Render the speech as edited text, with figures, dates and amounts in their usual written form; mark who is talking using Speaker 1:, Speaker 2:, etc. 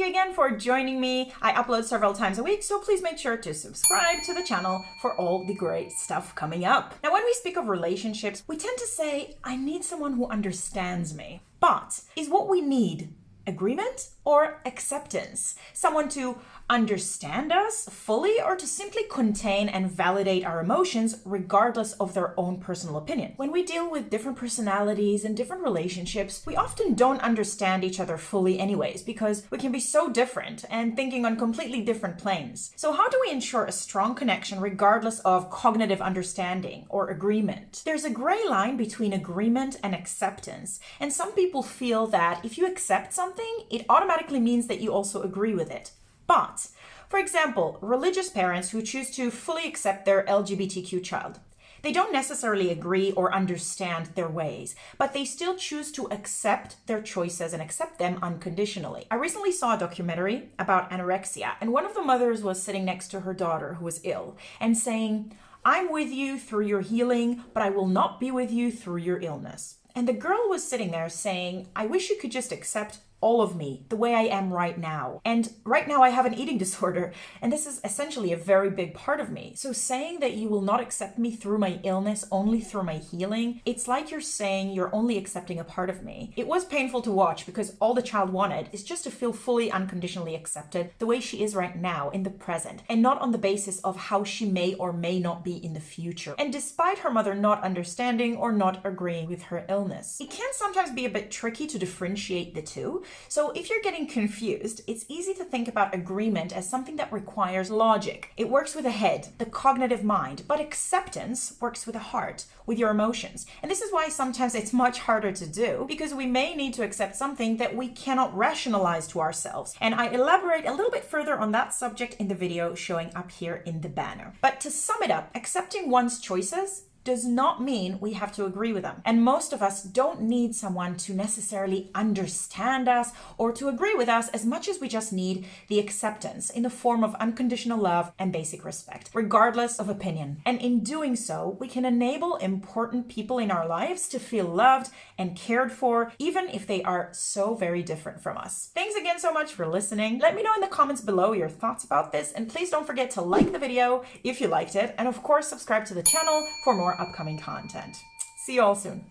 Speaker 1: you again for joining me. I upload several times a week, so please make sure to subscribe to the channel for all the great stuff coming up. Now, when we speak of relationships, we tend to say, I need someone who understands me. But is what we need agreement or acceptance? Someone to understand us fully or to simply contain and validate our emotions regardless of their own personal opinion? When we deal with different personalities and different relationships, we often don't understand each other fully anyways because we can be so different and thinking on completely different planes. So how do we ensure a strong connection regardless of cognitive understanding or agreement? There's a gray line between agreement and acceptance, and some people feel that if you accept something, it automatically means that you also agree with it. But, for example, religious parents who choose to fully accept their LGBTQ child, they don't necessarily agree or understand their ways, but they still choose to accept their choices and accept them unconditionally. I recently saw a documentary about anorexia, and one of the mothers was sitting next to her daughter who was ill and saying, "I'm with you through your healing, but I will not be with you through your illness." And the girl was sitting there saying, "I wish you could just accept all of me the way I am right now. And right now I have an eating disorder, and this is essentially a very big part of me. So saying that you will not accept me through my illness, only through my healing, it's like you're saying you're only accepting a part of me." It was painful to watch because all the child wanted is just to feel fully unconditionally accepted the way she is right now in the present, and not on the basis of how she may or may not be in the future. And despite her mother not understanding or not agreeing with her illness, it can sometimes be a bit tricky to differentiate the two. So if you're getting confused, it's easy to think about agreement as something that requires logic. It works with the head, the cognitive mind, but acceptance works with the heart, with your emotions. And this is why sometimes it's much harder to do, because we may need to accept something that we cannot rationalize to ourselves. And I elaborate a little bit further on that subject in the video showing up here in the banner. But to sum it up, accepting one's choices does not mean we have to agree with them. And most of us don't need someone to necessarily understand us or to agree with us as much as we just need the acceptance in the form of unconditional love and basic respect, regardless of opinion. And in doing so, we can enable important people in our lives to feel loved and cared for, even if they are so very different from us. Thanks again so much for listening. Let me know in the comments below your thoughts about this, and please don't forget to like the video if you liked it, and of course subscribe to the channel for more upcoming content. See you all soon.